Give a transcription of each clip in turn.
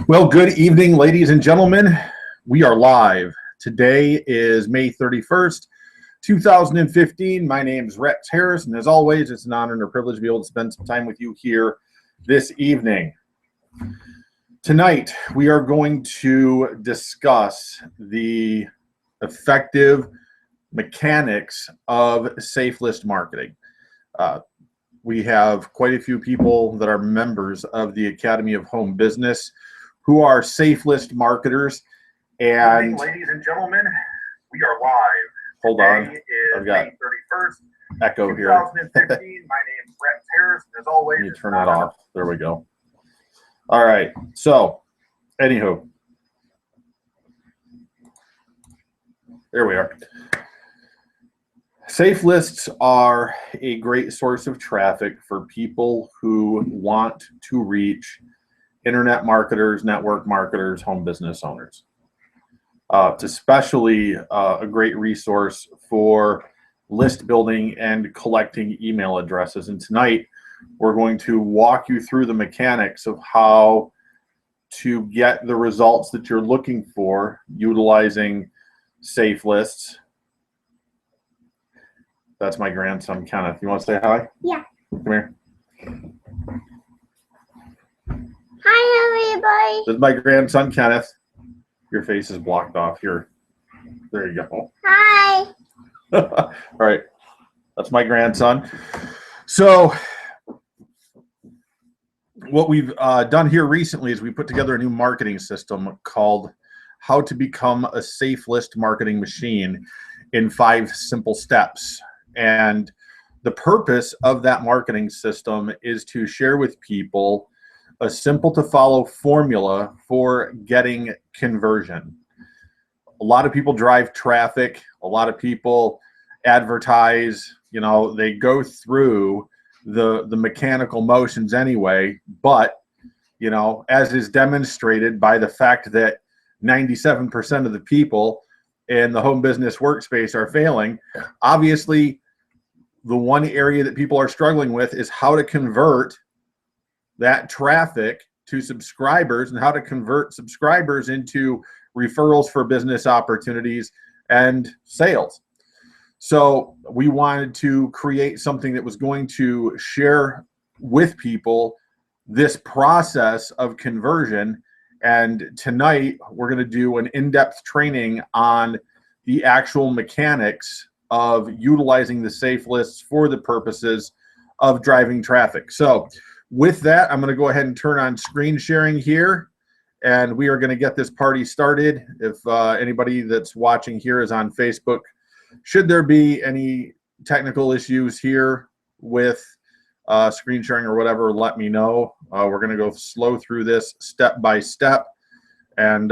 Well, good evening, ladies and gentlemen. We are live. Today is May 31st, 2015. My name is Rex Harris, and as always, it's an honor and a privilege to be able to spend some time with you here this evening. Tonight, we are going to discuss the effective mechanics of Safelist marketing. We have quite a few people that are members of the Academy of Home Business who are Safelist marketers. And ladies and gentlemen, we are live. Hold on, I've got May 31st, echo here. 2015. My name is Rex Harris, and as always, let me turn that off. There we go. All right. So, anywho, there we are. Safelists are a great source of traffic for people who want to reach internet marketers, network marketers, home business owners. It's especially a great resource for list building and collecting email addresses. And tonight, we're going to walk you through the mechanics of how to get the results that you're looking for utilizing Safelists. That's my grandson, Kenneth. You want to say hi? Yeah. Come here. Hi, everybody. This is my grandson, Kenneth. Your face is blocked off here. There you go. Hi. All right. That's my grandson. So what we've done here recently is we put together a new marketing system called How to Become a Safelist Marketing Machine in 5 simple steps. And the purpose of that marketing system is to share with people a simple to follow formula for getting conversion. A lot of people drive traffic. A lot of people advertise, you know, they go through the mechanical motions anyway, but, you know, as is demonstrated by the fact that 97% of the people in the home business workspace are failing, obviously the one area that people are struggling with is how to convert that traffic to subscribers and how to convert subscribers into referrals for business opportunities and sales. So we wanted to create something that was going to share with people this process of conversion. And tonight we're going to do an in-depth training on the actual mechanics of utilizing the Safelists for the purposes of driving traffic. So with that, I'm going to go ahead and turn on screen sharing here, and we are going to get this party started. If anybody that's watching here is on Facebook, should there be any technical issues here with screen sharing or whatever, let me know. We're going to go slow through this step by step, and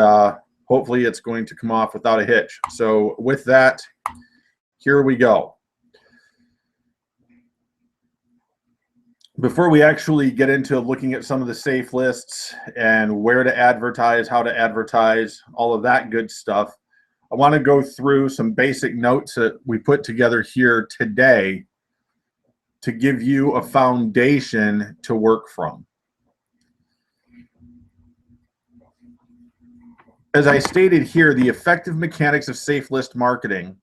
hopefully it's going to come off without a hitch. So with that, here we go. Before we actually get into looking at some of the Safelists and where to advertise, how to advertise, all of that good stuff, I want to go through some basic notes that we put together here today to give you a foundation to work from. As I stated here, the effective mechanics of Safelist marketing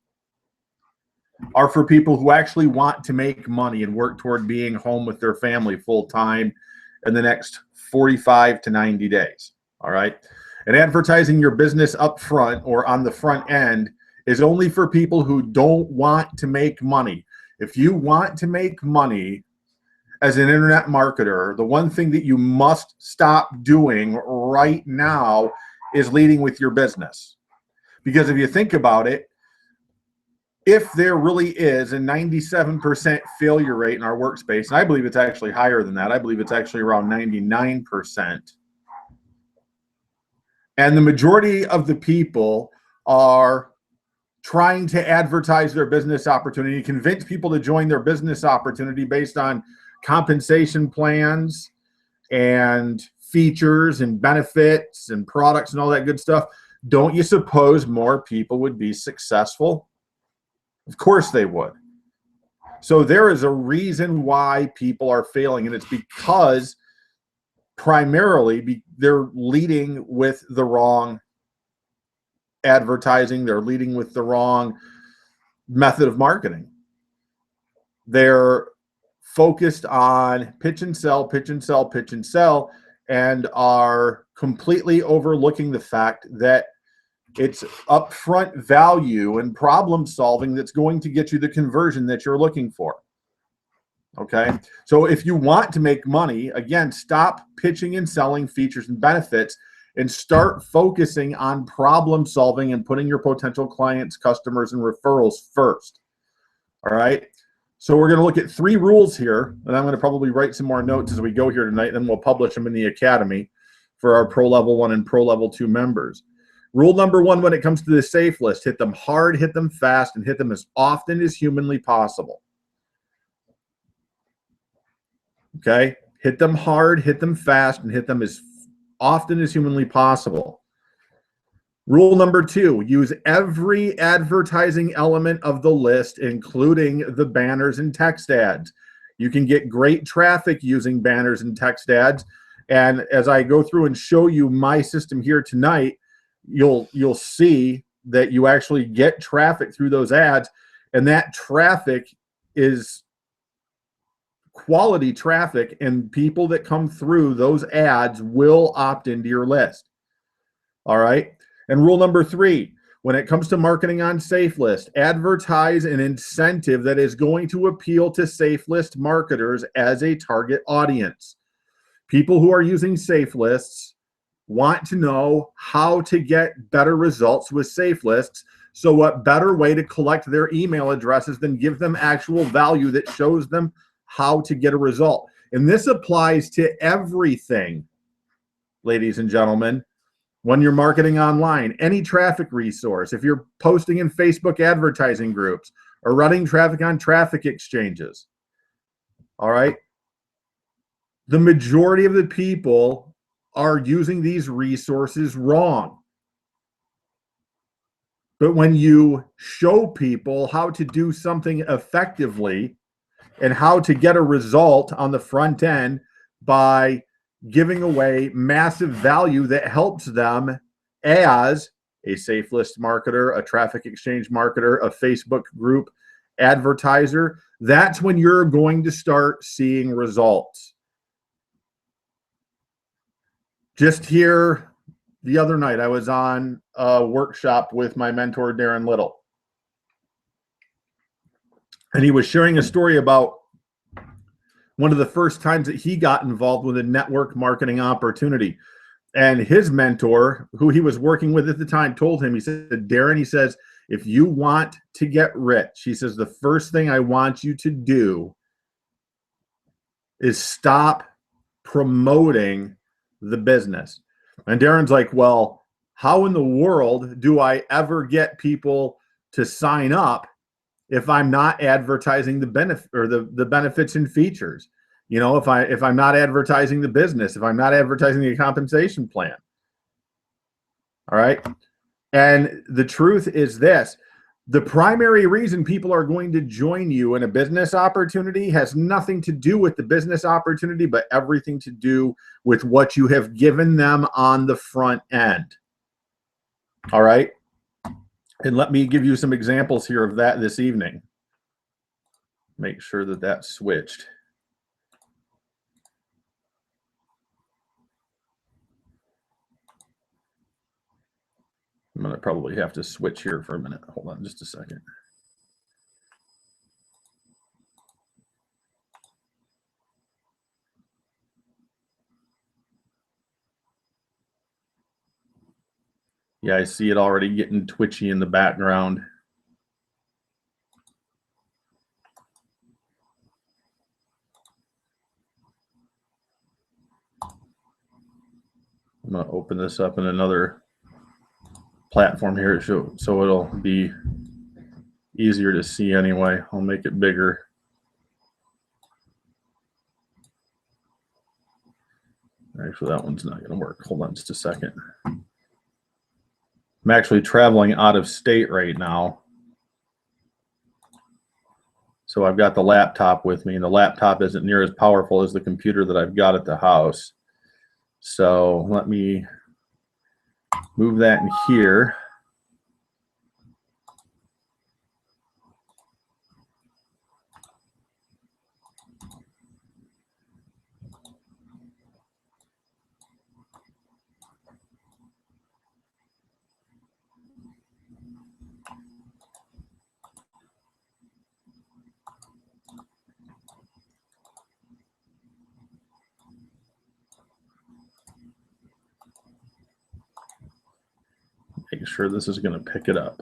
are for people who actually want to make money and work toward being home with their family full time in the next 45 to 90 days. All right. And advertising your business up front or on the front end is only for people who don't want to make money. If you want to make money as an internet marketer, the one thing that you must stop doing right now is leading with your business. Because if you think about it, if there really is a 97% failure rate in our workspace, and I believe it's actually higher than that, I believe it's actually around 99%. And the majority of the people are trying to advertise their business opportunity, convince people to join their business opportunity based on compensation plans and features and benefits and products and all that good stuff. Don't you suppose more people would be successful? Of course they would. So there is a reason why people are failing, and it's because primarily they're leading with the wrong advertising. They're leading with the wrong method of marketing. They're focused on pitch and sell, pitch and sell, pitch and sell, and are completely overlooking the fact that it's upfront value and problem solving that's going to get you the conversion that you're looking for. Okay, so if you want to make money, again, stop pitching and selling features and benefits and start focusing on problem solving and putting your potential clients, customers, and referrals first. All right, so we're going to look at 3 rules here, and I'm going to probably write some more notes as we go here tonight, and then we'll publish them in the Academy for our Pro Level 1 and Pro Level 2 members. Rule number 1 when it comes to the safe list: hit them hard, hit them fast, and hit them as often as humanly possible. Okay, hit them hard, hit them fast, and hit them as often as humanly possible. Rule number 2, use every advertising element of the list, including the banners and text ads. You can get great traffic using banners and text ads. And as I go through and show you my system here tonight, you'll see that you actually get traffic through those ads, and that traffic is quality traffic, and people that come through those ads will opt into your list. All right. And rule number 3, when it comes to marketing on Safelist, advertise an incentive that is going to appeal to Safelist marketers as a target audience. People who are using Safelists want to know how to get better results with Safelists. So what better way to collect their email addresses than give them actual value that shows them how to get a result? And this applies to everything, ladies and gentlemen. When you're marketing online, any traffic resource, if you're posting in Facebook advertising groups or running traffic on traffic exchanges, all right, the majority of the people are using these resources wrong. But when you show people how to do something effectively and how to get a result on the front end by giving away massive value that helps them as a safe list marketer, a traffic exchange marketer, a Facebook group advertiser, that's when you're going to start seeing results. Just here the other night, I was on a workshop with my mentor, Darren Little. And he was sharing a story about one of the first times that he got involved with a network marketing opportunity. And his mentor, who he was working with at the time, told him, he said, Darren, he says, if you want to get rich, he says, the first thing I want you to do is stop promoting the business. And Darren's like, well, how in the world do I ever get people to sign up if I'm not advertising the benefit or the benefits and features? You know, if I'm not advertising the business, if I'm not advertising the compensation plan. All right. And the truth is this: the primary reason people are going to join you in a business opportunity has nothing to do with the business opportunity, but everything to do with what you have given them on the front end. All right. And let me give you some examples here of that this evening. Make sure that that's switched. I'm going to probably have to switch here for a minute. Hold on just a second. Yeah, I see it already getting twitchy in the background. I'm going to open this up in another platform here so it'll be easier to see anyway. I'll make it bigger. Actually, that one's not going to work. Hold on just a second. I'm actually traveling out of state right now. So I've got the laptop with me, and the laptop isn't near as powerful as the computer that I've got at the house. So let me move that in here. Make sure this is going to pick it up.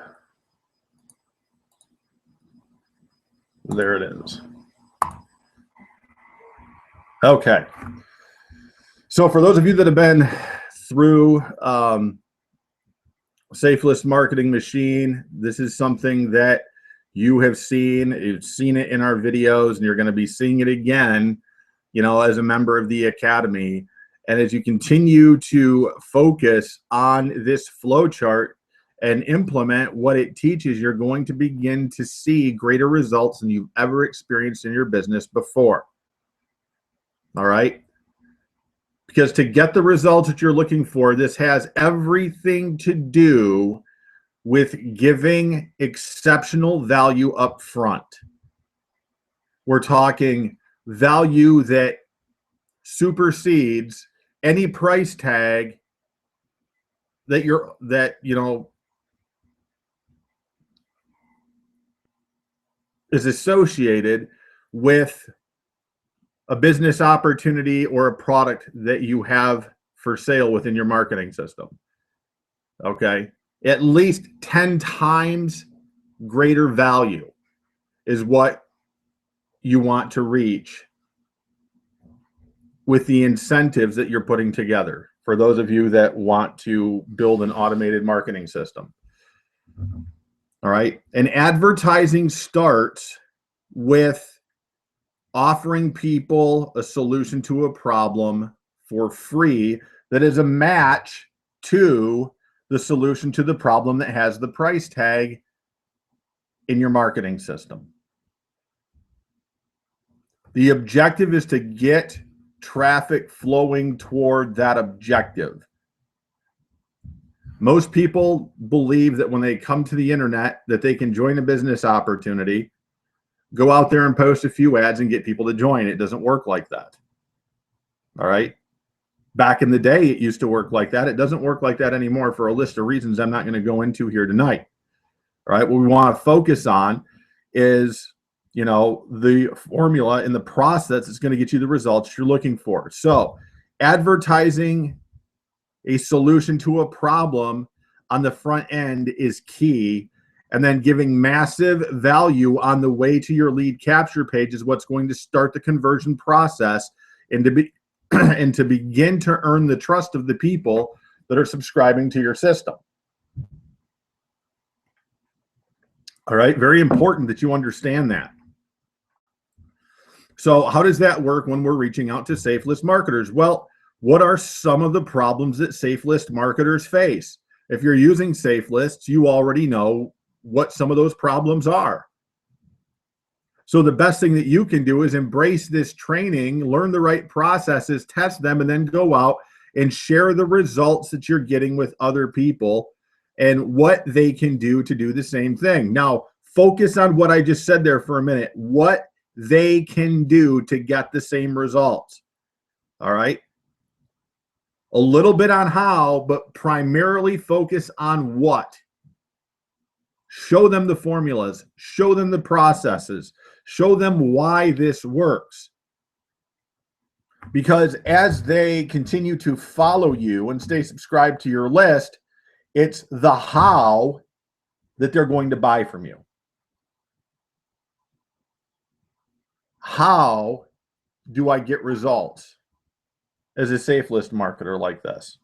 There it is. Okay. So for those of you that have been through Safelist Marketing Machine, this is something that you have seen. You've seen it in our videos, and you're going to be seeing it again, you know, as a member of the Academy. And as you continue to focus on this flow chart and implement what it teaches, you're going to begin to see greater results than you've ever experienced in your business before. All right? Because to get the results that you're looking for, this has everything to do with giving exceptional value up front. We're talking value that supersedes any price tag that is associated with a business opportunity or a product that you have for sale within your marketing system. Okay, at least 10 times greater value is what you want to reach with the incentives that you're putting together for those of you that want to build an automated marketing system. All right. And advertising starts with offering people a solution to a problem for free that is a match to the solution to the problem that has the price tag in your marketing system. The objective is to get traffic flowing toward that objective. Most people believe that when they come to the internet that they can join a business opportunity, go out there and post a few ads and get people to join. It doesn't work like that. All right. Back in the day, it used to work like that. It doesn't work like that anymore for a list of reasons I'm not going to go into here tonight. All right. What we want to focus on is, you know, the formula and the process that's going to get you the results you're looking for. So advertising a solution to a problem on the front end is key. And then giving massive value on the way to your lead capture page is what's going to start the conversion process and to begin to earn the trust of the people that are subscribing to your system. All right, very important that you understand that. So how does that work when we're reaching out to Safelist marketers? Well, what are some of the problems that Safelist marketers face? If you're using Safelists, you already know what some of those problems are. So the best thing that you can do is embrace this training, learn the right processes, test them, and then go out and share the results that you're getting with other people and what they can do to do the same thing. Now, focus on what I just said there for a minute. What they can do to get the same results. All right. A little bit on how, but primarily focus on what. Show them the formulas, show them the processes, show them why this works. Because as they continue to follow you and stay subscribed to your list, it's the how that they're going to buy from you. How do I get results as a Safelist marketer like this?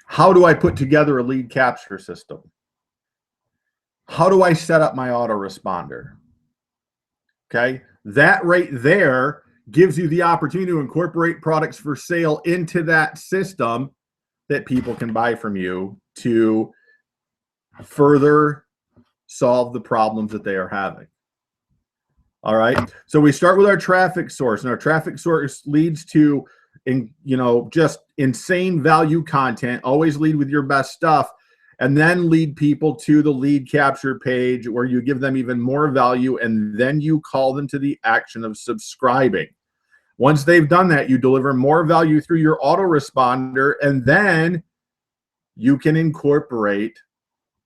How do I put together a lead capture system? How do I set up my autoresponder? Okay, that right there gives you the opportunity to incorporate products for sale into that system that people can buy from you to further solve the problems that they are having. All right. So we start with our traffic source, and our traffic source leads to, just insane value content. Always lead with your best stuff, and then lead people to the lead capture page where you give them even more value, and then you call them to the action of subscribing. Once they've done that, you deliver more value through your autoresponder, and then you can incorporate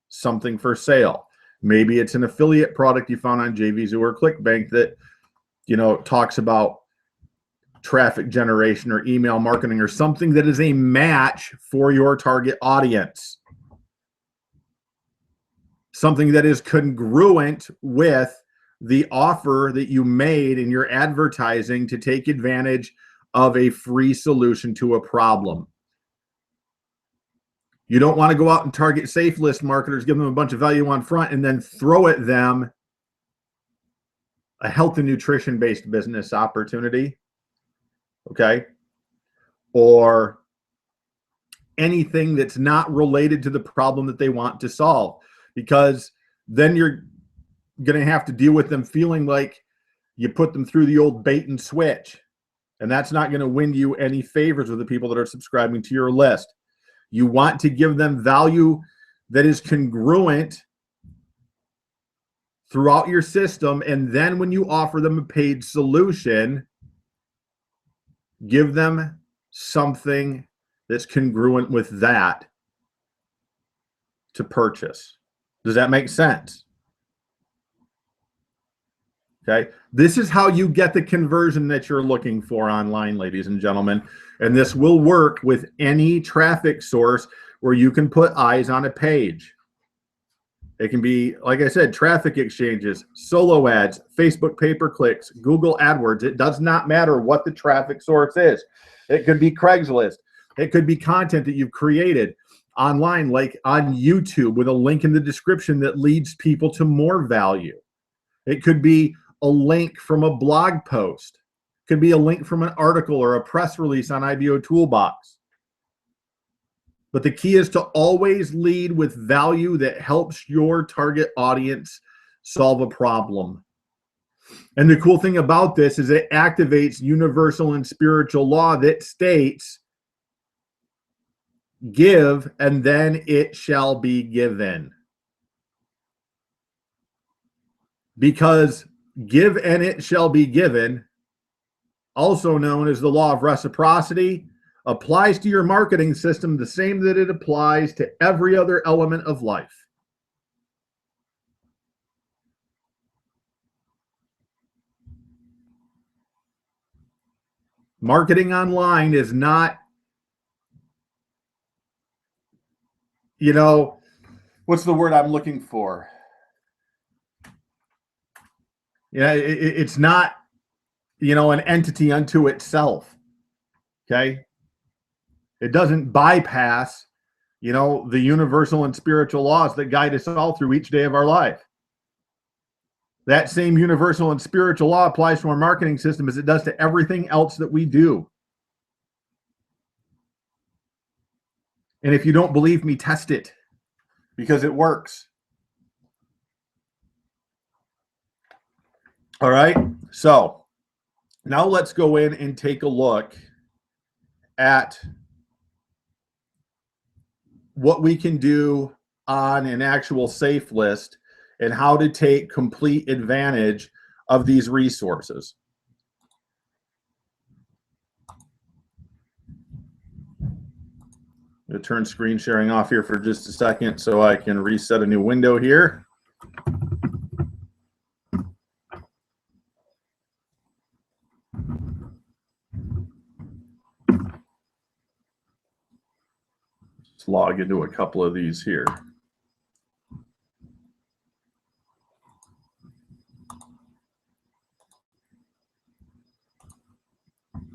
something for sale. Maybe it's an affiliate product you found on JVZoo or ClickBank that, talks about traffic generation or email marketing or something that is a match for your target audience. Something that is congruent with the offer that you made in your advertising to take advantage of a free solution to a problem. You don't want to go out and target Safelist marketers, give them a bunch of value on front, and then throw at them a health and nutrition-based business opportunity, okay? Or anything that's not related to the problem that they want to solve, because then you're going to have to deal with them feeling like you put them through the old bait and switch, and that's not going to win you any favors with the people that are subscribing to your list. You want to give them value that is congruent throughout your system, and then when you offer them a paid solution, give them something that's congruent with that to purchase. Does that make sense? Okay, this is how you get the conversion that you're looking for online, ladies and gentlemen. And this will work with any traffic source where you can put eyes on a page. It can be, like I said, traffic exchanges, solo ads, Facebook pay-per-clicks, Google AdWords. It does not matter what the traffic source is. It could be Craigslist. It could be content that you've created online, like on YouTube, with a link in the description that leads people to more value. It could be a link from a blog post. It could be a link from an article or a press release on IBO Toolbox. But the key is to always lead with value that helps your target audience solve a problem. And the cool thing about this is it activates universal and spiritual law that states, give and then it shall be given. Because give and it shall be given, also known as the law of reciprocity, applies to your marketing system the same that it applies to every other element of life. Marketing online is not, what's the word I'm looking for? Yeah, it's not, an entity unto itself. Okay? It doesn't bypass, the universal and spiritual laws that guide us all through each day of our life. That same universal and spiritual law applies to our marketing system as it does to everything else that we do. And if you don't believe me, test it, because it works. All right, so now let's go in and take a look at what we can do on an actual Safelist and how to take complete advantage of these resources. I'm going to turn screen sharing off here for just a second so I can reset a new window here. Let's log into a couple of these here.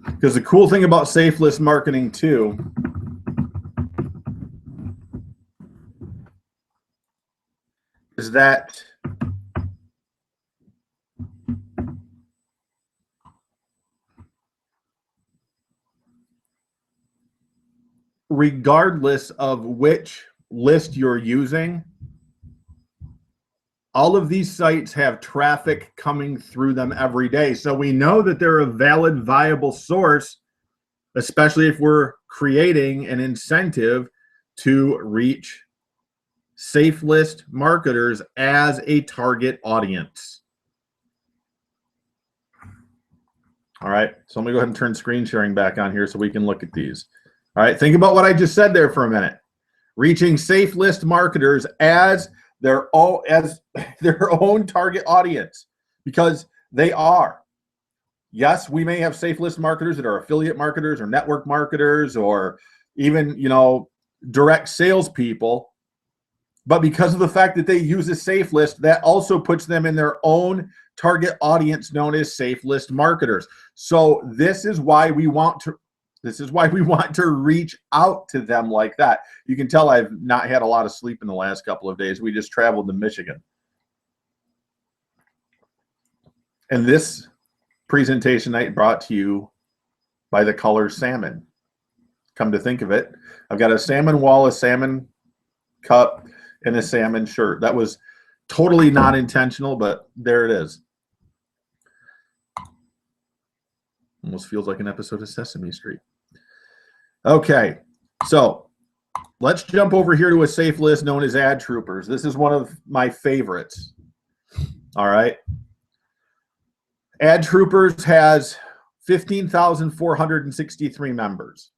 Because the cool thing about Safelist marketing too is that regardless of which list you're using, all of these sites have traffic coming through them every day. So we know that they're a valid, viable source, especially if we're creating an incentive to reach Safelist marketers as a target audience. All right, so let me go ahead and turn screen sharing back on here so we can look at these. All right, think about what I just said there for a minute. Reaching Safelist marketers as their own target audience, because they are. Yes, we may have Safelist marketers that are affiliate marketers or network marketers or even, direct salespeople. But because of the fact that they use a Safelist, that also puts them in their own target audience known as Safelist marketers. So this is why we want to reach out to them like that. You can tell I've not had a lot of sleep in the last couple of days. We just traveled to Michigan. And this presentation night brought to you by the color salmon. Come to think of it, I've got a salmon wall, a salmon cup, and a salmon shirt. That was totally not intentional, but there it is. Almost feels like an episode of Sesame Street. Okay, so let's jump over here to a safe list known as Ad Troopers. This is one of my favorites. All right. Ad Troopers has 15,463 members.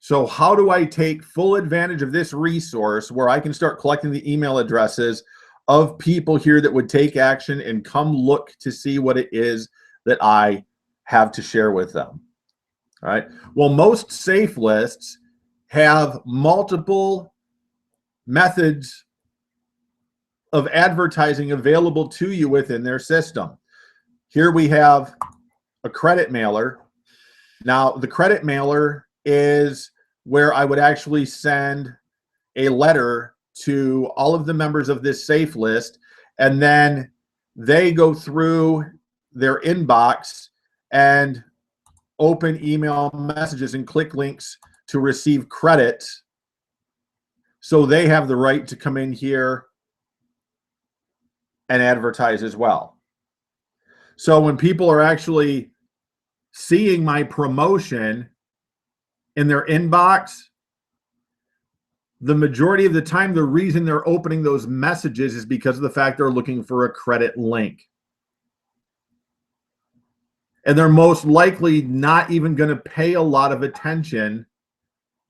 So how do I take full advantage of this resource where I can start collecting the email addresses of people here that would take action and come look to see what it is that I have to share with them? All right. Well, most safe lists have multiple methods of advertising available to you within their system. Here we have a credit mailer. Now, the credit mailer is where I would actually send a letter to all of the members of this safe list, and then they go through their inbox and open email messages and click links to receive credit. So they have the right to come in here and advertise as well. So when people are actually seeing my promotion in their inbox, the majority of the time, the reason they're opening those messages is because of the fact they're looking for a credit link. And they're most likely not even going to pay a lot of attention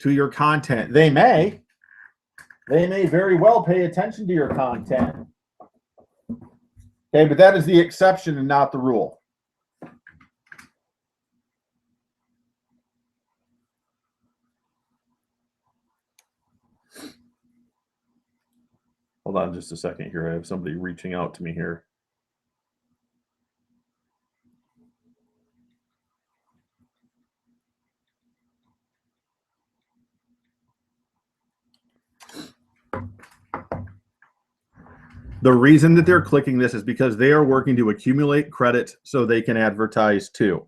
to your content. They may very well pay attention to your content. Okay, but that is the exception and not the rule. Hold on just a second here. I have somebody reaching out to me here. The reason that they're clicking this is because they are working to accumulate credits so they can advertise too.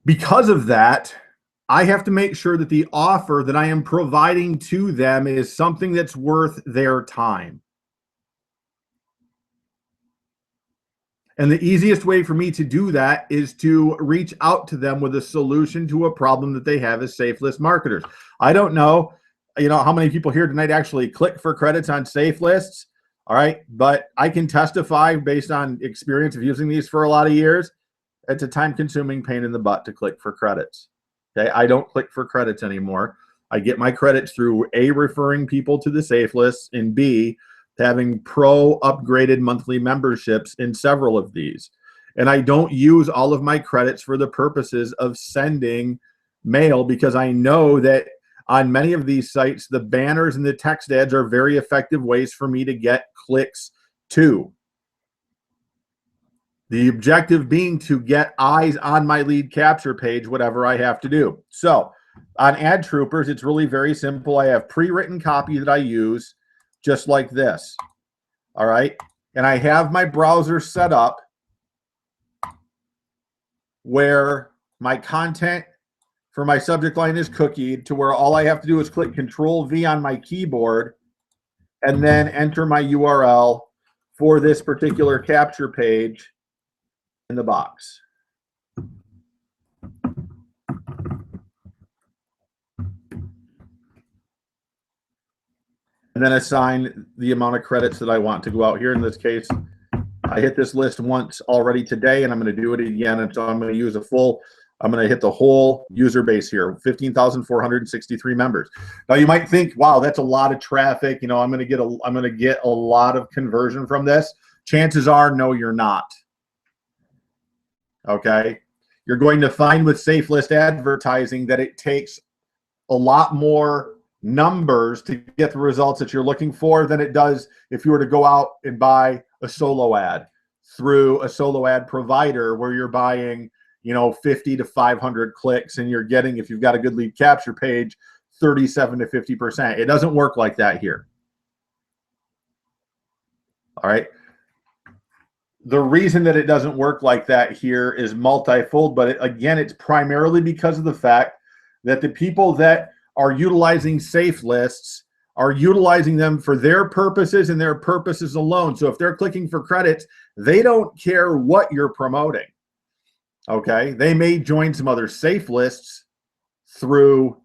Because of that, I have to make sure that the offer that I am providing to them is something that's worth their time. And the easiest way for me to do that is to reach out to them with a solution to a problem that they have as Safelist marketers. I don't know, how many people here tonight actually click for credits on Safelists. All right, but I can testify based on experience of using these for a lot of years. It's a time-consuming pain in the butt to click for credits. Okay, I don't click for credits anymore. I get my credits through A, referring people to the safe lists, and B, having pro upgraded monthly memberships in several of these. And I don't use all of my credits for the purposes of sending mail, because I know that on many of these sites, the banners and the text ads are very effective ways for me to get clicks too. The objective being to get eyes on my lead capture page, whatever I have to do. So on Ad Troopers, it's really very simple. I have pre-written copy that I use just like this. All right. And I have my browser set up where my content for my subject line is cookied to where all I have to do is click Control V on my keyboard and then enter my URL for this particular capture page in the box. And then assign the amount of credits that I want to go out here. In this case, I hit this list once already today, and I'm going to do it again. And so I'm going to use I'm going to hit the whole user base here, 15,463 members. Now you might think, wow, that's a lot of traffic. You know, I'm going to get a lot of conversion from this. Chances are, no, you're not. Okay. You're going to find with Safelist advertising that it takes a lot more numbers to get the results that you're looking for than it does if you were to go out and buy a solo ad through a solo ad provider where you're buying, you know, 50 to 500 clicks and you're getting, if you've got a good lead capture page, 37 to 50%. It doesn't work like that here. All right. The reason that it doesn't work like that here is multifold, but again, it's primarily because of the fact that the people that are utilizing Safelists are utilizing them for their purposes and their purposes alone. So if they're clicking for credits, they don't care what you're promoting. Okay, they may join some other Safelists through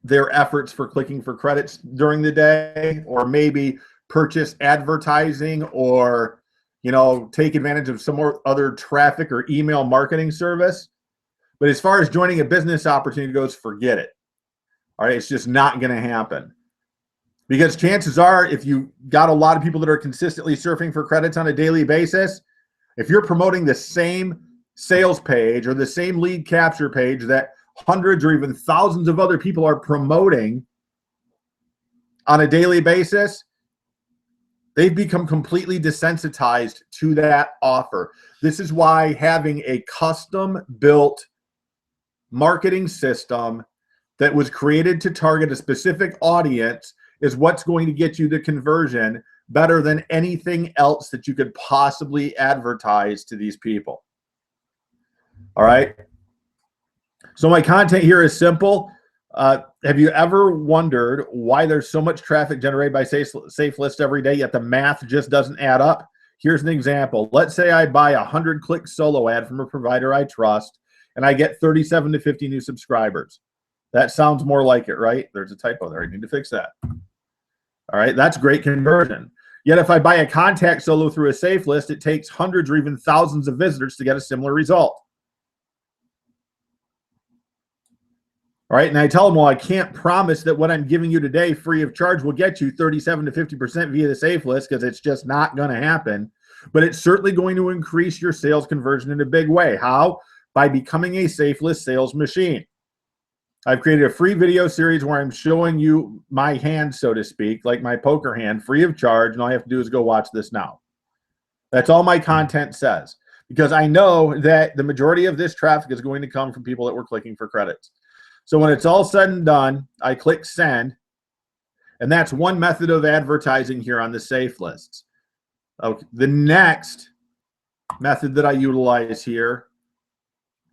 their efforts for clicking for credits during the day, or maybe purchase advertising, or, you know, take advantage of some more other traffic or email marketing service. But as far as joining a business opportunity goes, forget it. All right, it's just not going to happen. Because chances are, if you got a lot of people that are consistently surfing for credits on a daily basis, if you're promoting the same sales page or the same lead capture page that hundreds or even thousands of other people are promoting on a daily basis, they've become completely desensitized to that offer. This is why having a custom-built marketing system that was created to target a specific audience is what's going to get you the conversion better than anything else that you could possibly advertise to these people. All right. So my content here is simple. Have you ever wondered why there's so much traffic generated by Safelist every day, yet the math just doesn't add up? Here's an example. Let's say I buy a 100-click solo ad from a provider I trust, and I get 37 to 50 new subscribers. That sounds more like it, right? There's a typo there. I need to fix that. All right, that's great conversion. Yet if I buy a contact solo through a Safelist, it takes hundreds or even thousands of visitors to get a similar result. All right, and I tell them, well, I can't promise that what I'm giving you today free of charge will get you 37 to 50% via the Safelist, because it's just not going to happen. But it's certainly going to increase your sales conversion in a big way. How? By becoming a Safelist sales machine. I've created a free video series where I'm showing you my hand, so to speak, like my poker hand, free of charge, and all you have to do is go watch this now. That's all my content says, because I know that the majority of this traffic is going to come from people that were clicking for credits. So when it's all said and done, I click send, and that's one method of advertising here on the Safelists. Okay. The next method that I utilize here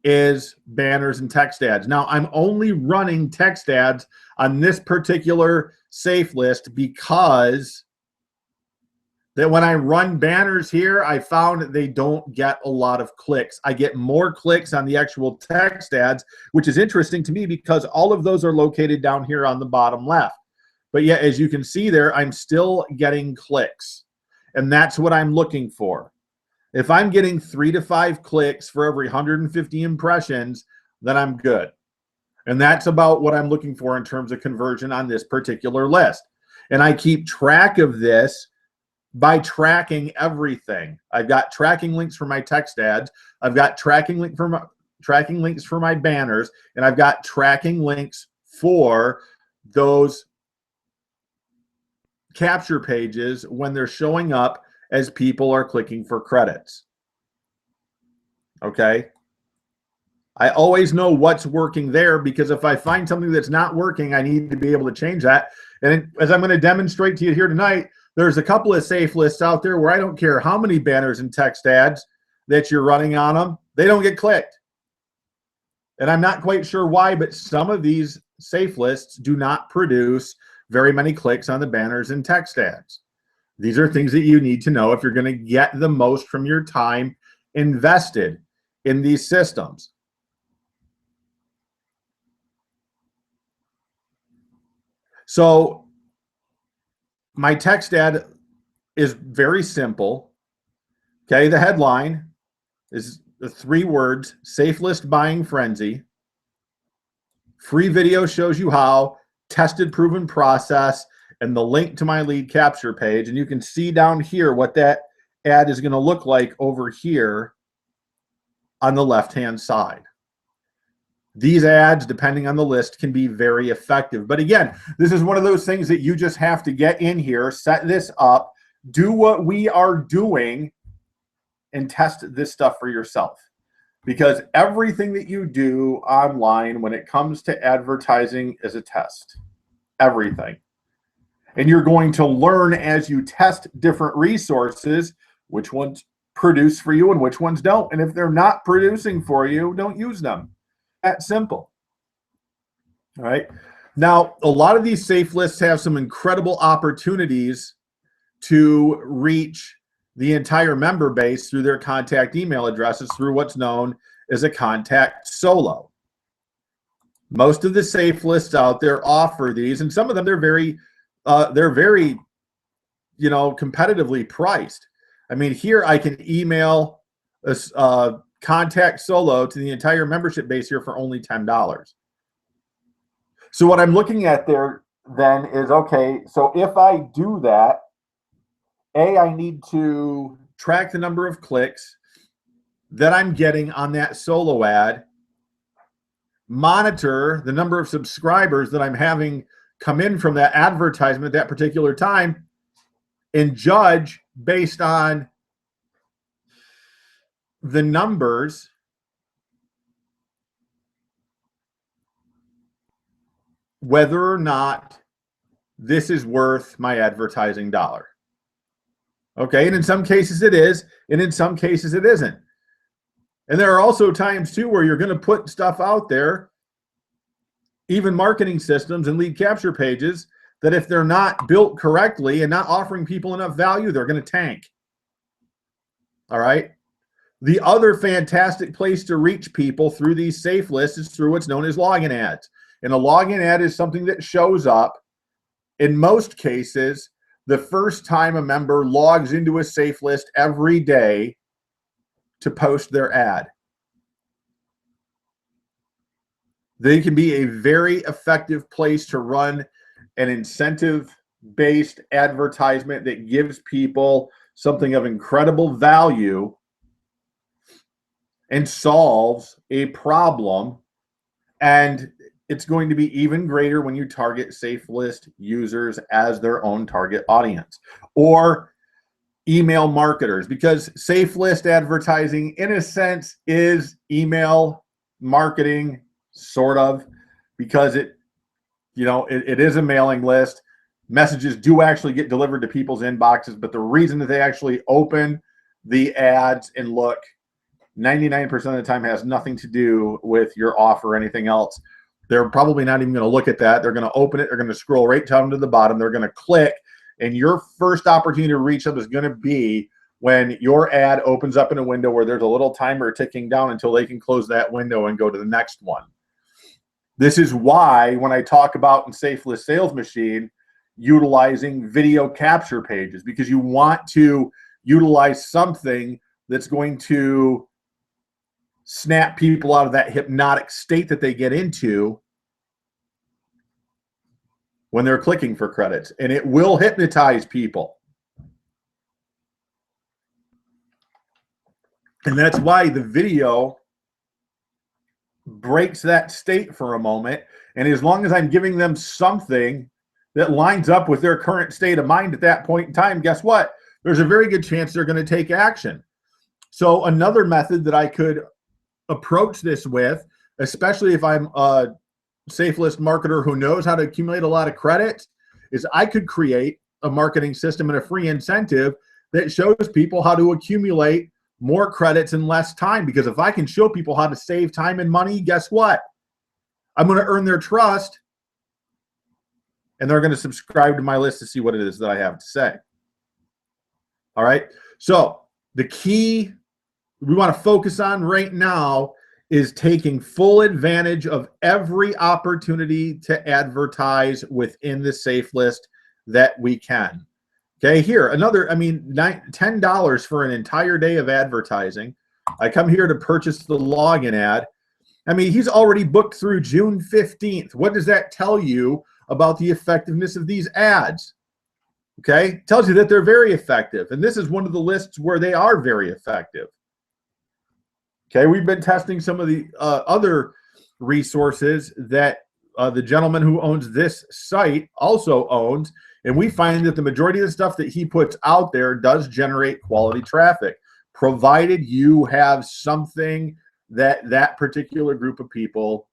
is banners and text ads. Now, I'm only running text ads on this particular Safelist because that when I run banners here, I found that they don't get a lot of clicks. I get more clicks on the actual text ads, which is interesting to me because all of those are located down here on the bottom left. But yet, as you can see there, I'm still getting clicks. And that's what I'm looking for. If I'm getting 3 to 5 clicks for every 150 impressions, then I'm good. And that's about what I'm looking for in terms of conversion on this particular list. And I keep track of this by tracking everything. I've got tracking links for my text ads. I've got tracking links for my banners, and I've got tracking links for those capture pages when they're showing up as people are clicking for credits. Okay. I always know what's working there, because if I find something that's not working, I need to be able to change that. And as I'm going to demonstrate to you here tonight, there's a couple of Safelists out there where I don't care how many banners and text ads that you're running on them, they don't get clicked. And I'm not quite sure why, but some of these safe lists do not produce very many clicks on the banners and text ads. These are things that you need to know if you're going to get the most from your time invested in these systems. So my text ad is very simple. Okay, the headline is the 3 words, Safelist Buying Frenzy. Free video shows you how, tested, proven process, and the link to my lead capture page. And you can see down here what that ad is going to look like over here on the left-hand side. These ads, depending on the list, can be very effective. But again, this is one of those things that you just have to get in here, set this up, do what we are doing, and test this stuff for yourself. Because everything that you do online when it comes to advertising is a test. Everything. And you're going to learn as you test different resources which ones produce for you and which ones don't. And if they're not producing for you, don't use them. That simple. All right. Now, a lot of these safe lists have some incredible opportunities to reach the entire member base through their contact email addresses through what's known as a contact solo. Most of the safe lists out there offer these, and some of them they're very competitively priced. I mean, here I can email a contact solo to the entire membership base here for only $10. So what I'm looking at there then is, okay, so if I do that, I need to track the number of clicks that I'm getting on that solo ad, monitor the number of subscribers that I'm having come in from that advertisement at that particular time, and judge based on the numbers whether or not this is worth my advertising dollar. Okay, and in some cases it is, and in some cases it isn't. And there are also times too where you're going to put stuff out there, even marketing systems and lead capture pages, that if they're not built correctly and not offering people enough value, they're going to tank. All right. The other fantastic place to reach people through these safe lists is through what's known as login ads. And a login ad is something that shows up in most cases the first time a member logs into a safe list every day to post their ad. They can be a very effective place to run an incentive-based advertisement that gives people something of incredible value and solves a problem. And it's going to be even greater when you target safe list users as their own target audience, or email marketers, because safe list advertising in a sense is email marketing, sort of, because it is a mailing list. Messages do actually get delivered to people's inboxes, but the reason that they actually open the ads and look 99% of the time has nothing to do with your offer or anything else. They're probably not even going to look at that. They're going to open it. They're going to scroll right down to the bottom. They're going to click, and your first opportunity to reach them is going to be when your ad opens up in a window where there's a little timer ticking down until they can close that window and go to the next one. This is why when I talk about in Safelist Sales Machine utilizing video capture pages, because you want to utilize something that's going to snap people out of that hypnotic state that they get into when they're clicking for credits, and it will hypnotize people. And that's why the video breaks that state for a moment. And as long as I'm giving them something that lines up with their current state of mind at that point in time, guess what? There's a very good chance they're going to take action. So another method that I could approach this with, especially if I'm a safe list marketer who knows how to accumulate a lot of credits, is I could create a marketing system and a free incentive that shows people how to accumulate more credits in less time. Because if I can show people how to save time and money, guess what? I'm going to earn their trust, and they're going to subscribe to my list to see what it is that I have to say. All right. So the key we want to focus on right now is taking full advantage of every opportunity to advertise within the Safelist that we can. Okay, here, another, $10 for an entire day of advertising. I come here to purchase the login ad. He's already booked through June 15th. What does that tell you about the effectiveness of these ads? Okay, it tells you that they're very effective. And this is one of the lists where they are very effective. Okay, we've been testing some of the other resources that the gentleman who owns this site also owns, and we find that the majority of the stuff that he puts out there does generate quality traffic, provided you have something that that particular group of people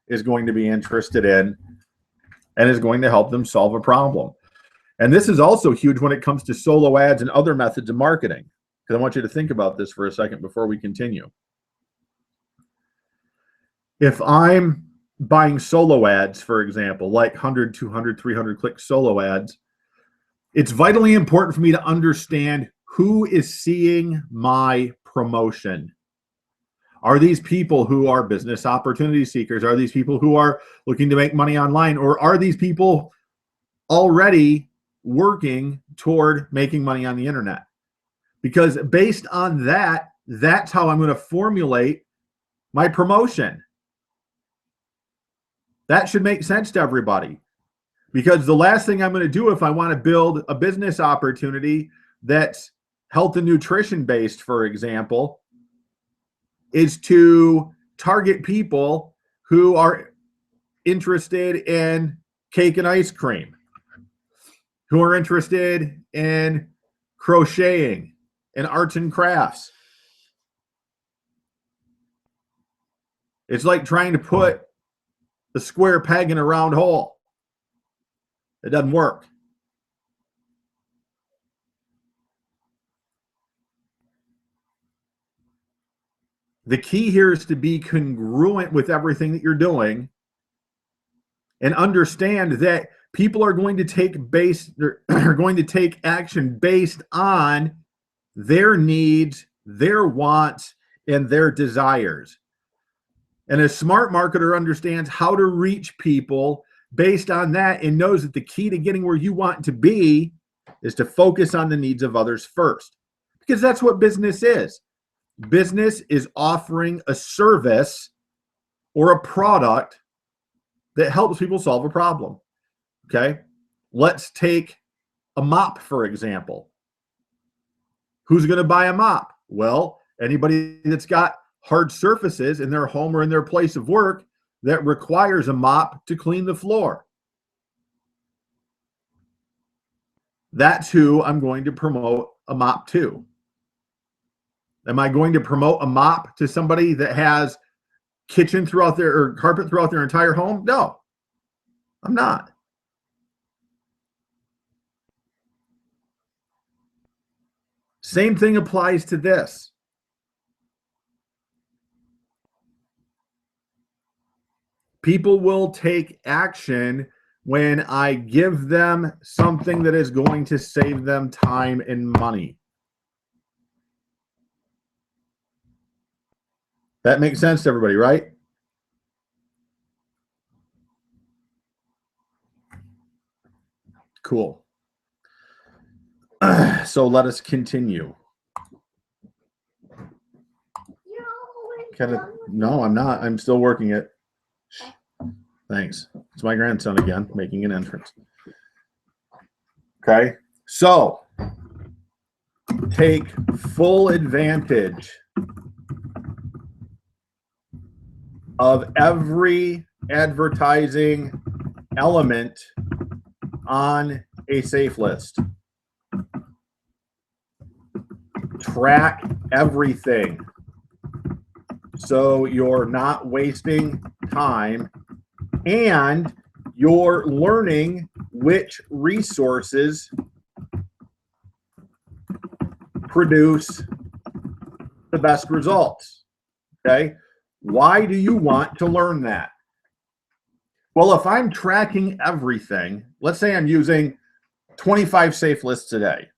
is going to be interested in and is going to help them solve a problem. And this is also huge when it comes to solo ads and other methods of marketing, because I want you to think about this for a second before we continue. If I'm buying solo ads, for example, like 100, 200, 300 click solo ads, it's vitally important for me to understand who is seeing my promotion. Are these people who are business opportunity seekers? Are these people who are looking to make money online? Or are these people already working toward making money on the internet? Because based on that, that's how I'm going to formulate my promotion. That should make sense to everybody, because the last thing I'm going to do if I want to build a business opportunity that's health and nutrition based, for example, is to target people who are interested in cake and ice cream, who are interested in crocheting and arts and crafts. It's like trying to put a square peg in a round hole. It doesn't work. The key here is to be congruent with everything that you're doing and understand that people are going to take action based on their needs, their wants, and their desires. And a smart marketer understands how to reach people based on that and knows that the key to getting where you want to be is to focus on the needs of others first. Because that's what business is. Business is offering a service or a product that helps people solve a problem. Okay? Let's take a mop, for example. Who's going to buy a mop? Well, anybody that's got hard surfaces in their home or in their place of work that requires a mop to clean the floor. That's who I'm going to promote a mop to. Am I going to promote a mop to somebody that has kitchen throughout their or carpet throughout their entire home? No, I'm not. Same thing applies to this. People will take action when I give them something that is going to save them time and money. That makes sense to everybody, right? Cool. So let us continue. No, I'm not. I'm still working it. Thanks. It's my grandson again, making an entrance. Okay. So take full advantage of every advertising element on a Safelist. Track everything so you're not wasting time and you're learning which resources produce the best results. Okay? Why do you want to learn that? Well, if I'm tracking everything, let's say I'm using 25 safe lists a day,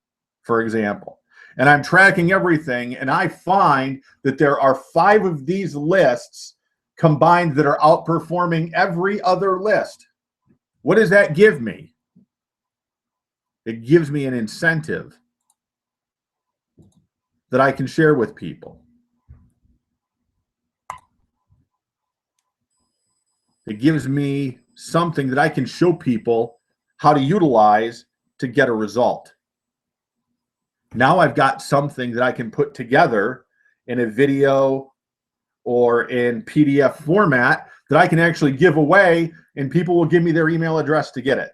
for example, and I'm tracking everything, and I find that there are 5 of these lists combined that are outperforming every other list. What does that give me? It gives me an incentive that I can share with people. It gives me something that I can show people how to utilize to get a result. Now I've got something that I can put together in a video or in PDF format that I can actually give away, and people will give me their email address to get it.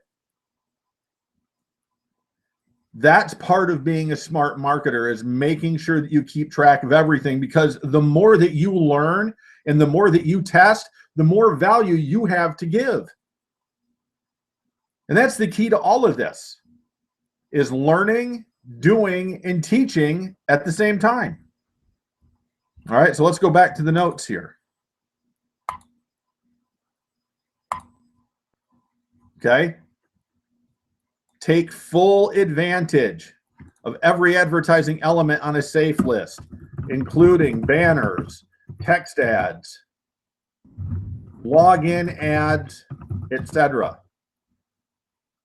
That's part of being a smart marketer, is making sure that you keep track of everything, because the more that you learn and the more that you test, the more value you have to give. And that's the key to all of this, is learning, doing, and teaching at the same time. All right, so let's go back to the notes here. Okay. Take full advantage of every advertising element on a safe list, including banners, text ads, login ads, etc.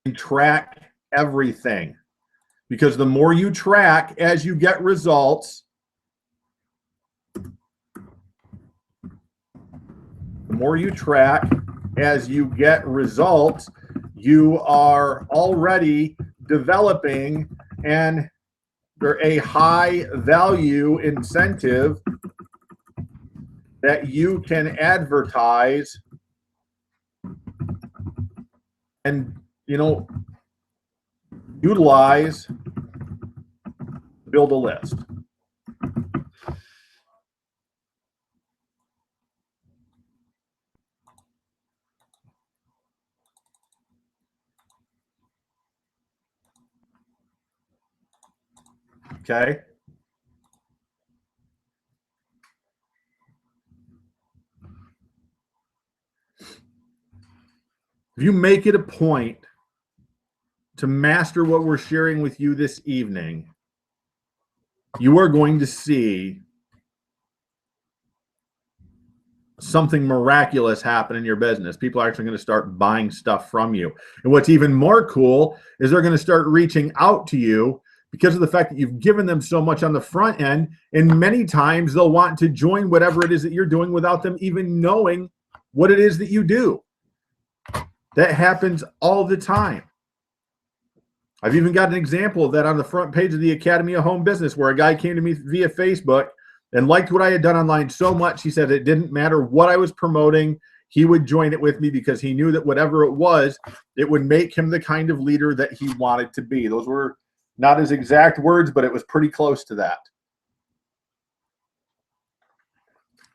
And track everything, because the more you track as you get results, you are already developing a high value incentive that you can advertise and, utilize, build a list. Okay. If you make it a point to master what we're sharing with you this evening, you are going to see something miraculous happen in your business. People are actually going to start buying stuff from you. And what's even more cool is they're going to start reaching out to you because of the fact that you've given them so much on the front end. And many times they'll want to join whatever it is that you're doing without them even knowing what it is that you do. That happens all the time. I've even got an example of that on the front page of the Academy of Home Business, where a guy came to me via Facebook and liked what I had done online so much, he said it didn't matter what I was promoting, he would join it with me because he knew that whatever it was, it would make him the kind of leader that he wanted to be. Those were not his exact words, but it was pretty close to that.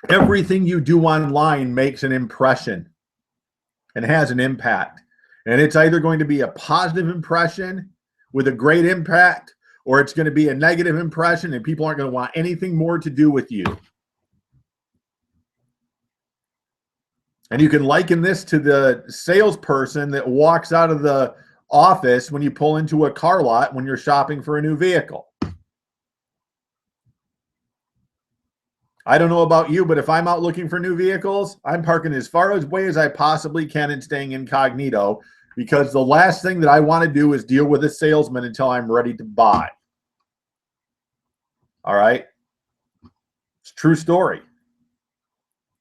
Everything you do online makes an impression and has an impact. And it's either going to be a positive impression with a great impact, or it's going to be a negative impression and people aren't going to want anything more to do with you. And you can liken this to the salesperson that walks out of the office when you pull into a car lot when you're shopping for a new vehicle. I don't know about you, but if I'm out looking for new vehicles, I'm parking as far away as I possibly can and staying incognito, because the last thing that I want to do is deal with a salesman until I'm ready to buy. All right? It's a true story.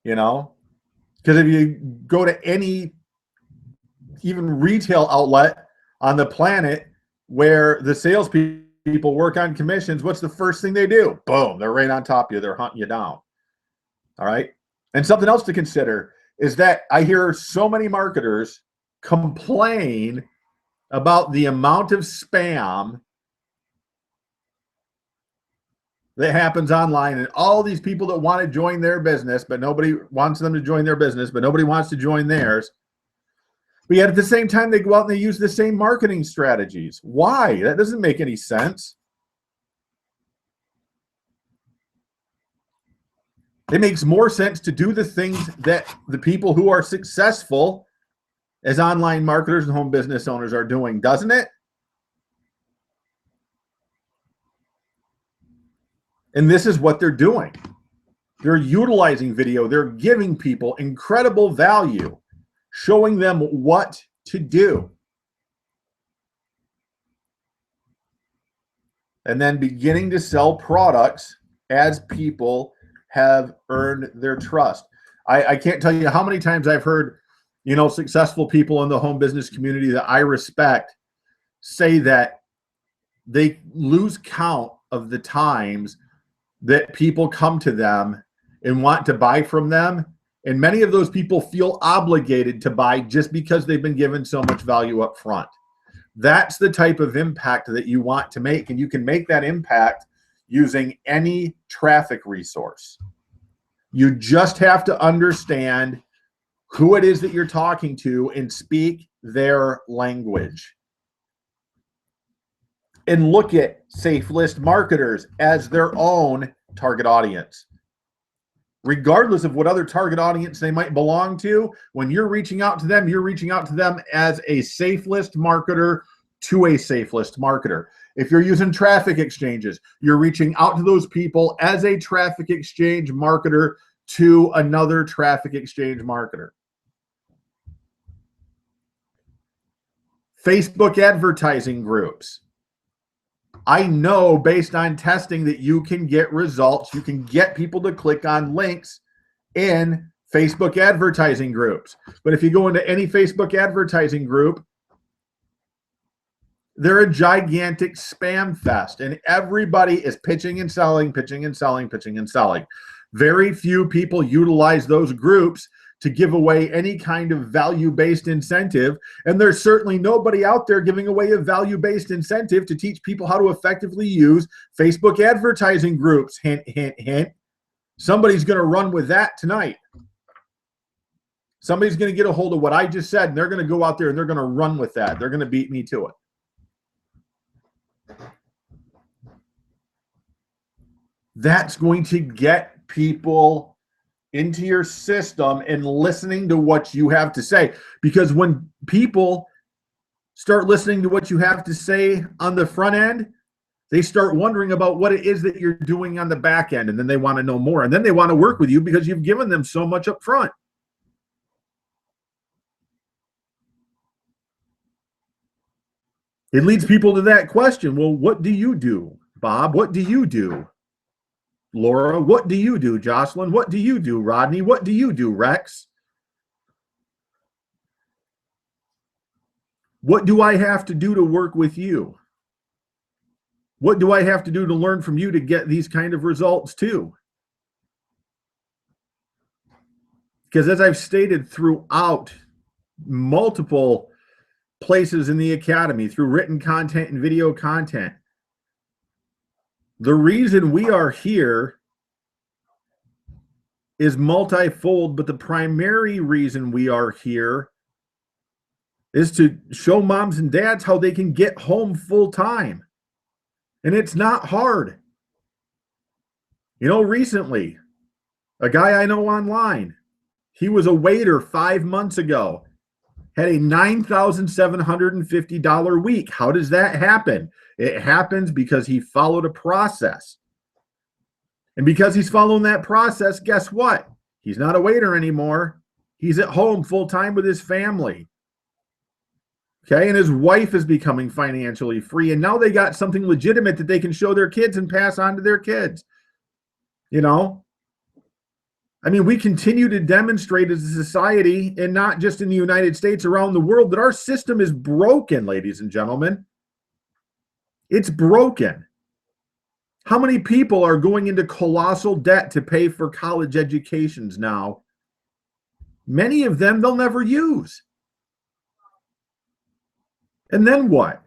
Because if you go to any even retail outlet on the planet where the salespeople work on commissions, what's the first thing they do? Boom, they're right on top of you. They're hunting you down. All right? And something else to consider is that I hear so many marketers complain about the amount of spam that happens online, and all these people that want to join their business, but nobody wants them to join their business, but nobody wants to join theirs. But yet at the same time, they go out and they use the same marketing strategies. Why? That doesn't make any sense. It makes more sense to do the things that the people who are successful as online marketers and home business owners are doing, doesn't it? And this is what they're doing. They're utilizing video. They're giving people incredible value, showing them what to do. And then beginning to sell products as people have earned their trust. I can't tell you how many times I've heard, successful people in the home business community that I respect say that they lose count of the times that people come to them and want to buy from them. And many of those people feel obligated to buy just because they've been given so much value up front. That's the type of impact that you want to make. And you can make that impact using any traffic resource. You just have to understand who it is that you're talking to and speak their language. And look at Safelist marketers as their own target audience. Regardless of what other target audience they might belong to, when you're reaching out to them, you're reaching out to them as a Safelist marketer to a Safelist marketer. If you're using traffic exchanges, you're reaching out to those people as a traffic exchange marketer to another traffic exchange marketer. Facebook advertising groups. I know based on testing that you can get results. You can get people to click on links in Facebook advertising groups. But if you go into any Facebook advertising group, they're a gigantic spam fest, and everybody is pitching and selling, pitching and selling, pitching and selling. Very few people utilize those groups to give away any kind of value-based incentive, and there's certainly nobody out there giving away a value-based incentive to teach people how to effectively use Facebook advertising groups. Hint, hint, hint. Somebody's going to run with that tonight. Somebody's going to get a hold of what I just said, and they're going to go out there and they're going to run with that. They're going to beat me to it. That's going to get people into your system and listening to what you have to say. Because when people start listening to what you have to say on the front end, they start wondering about what it is that you're doing on the back end, and then they want to know more, and then they want to work with you because you've given them so much up front. It leads people to that question. Well, what do you do, Bob? What do you do? Laura, what do you do? Jocelyn, what do you do? Rodney, what do you do? Rex? What do I have to do to work with you? What do I have to do to learn from you to get these kind of results too? Because as I've stated throughout multiple places in the academy, through written content and video content, the reason we are here is multifold, but the primary reason we are here is to show moms and dads how they can get home full time. And it's not hard. Recently, a guy I know online, he was a waiter 5 months ago, had a $9,750 week. How does that happen? It happens because he followed a process. And because he's following that process, guess what? He's not a waiter anymore. He's at home full time with his family. Okay, and his wife is becoming financially free, and now they got something legitimate that they can show their kids and pass on to their kids. We continue to demonstrate as a society, and not just in the United States, around the world, that our system is broken, ladies and gentlemen. It's broken. How many people are going into colossal debt to pay for college educations now? Many of them they'll never use. And then what?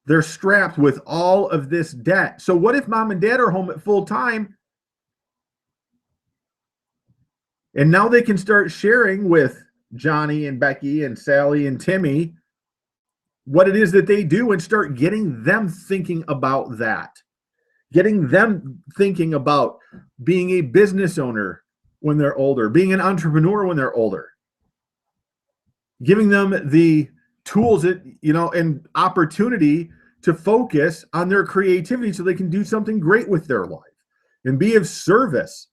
They're strapped with all of this debt. So what if mom and dad are home at full time? And now they can start sharing with Johnny and Becky and Sally and Timmy what it is that they do, and start getting them thinking about that. Getting them thinking about being a business owner when they're older, being an entrepreneur when they're older. giving them the tools that, and opportunity to focus on their creativity so they can do something great with their life and be of service.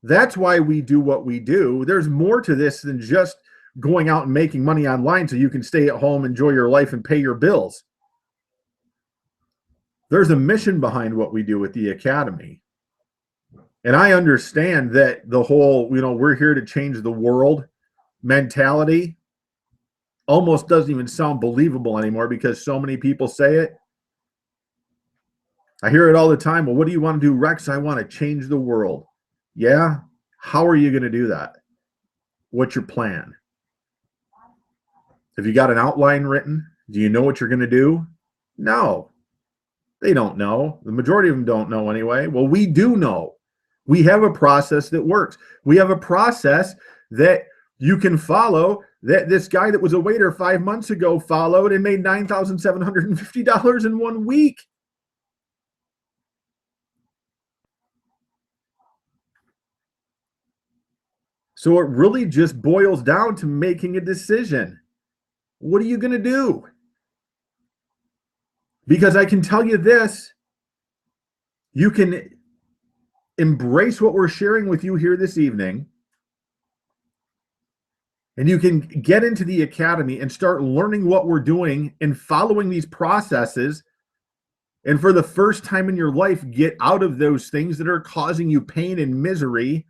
That's why we do what we do. There's more to this than just going out and making money online so you can stay at home, enjoy your life, and pay your bills. There's a mission behind what we do with the Academy. And I understand that the whole, we're here to change the world mentality almost doesn't even sound believable anymore because so many people say it. I hear it all the time. Well, what do you want to do, Rex? I want to change the world. Yeah? How are you going to do that? What's your plan? Have you got an outline written? Do you know what you're going to do? No. They don't know. The majority of them don't know anyway. Well, we do know. We have a process that works. We have a process that you can follow that this guy that was a waiter 5 months ago followed and made $9,750 in 1 week. So it really just boils down to making a decision. What are you going to do? Because I can tell you this, you can embrace what we're sharing with you here this evening, and you can get into the Academy and start learning what we're doing and following these processes. And for the first time in your life, get out of those things that are causing you pain and misery.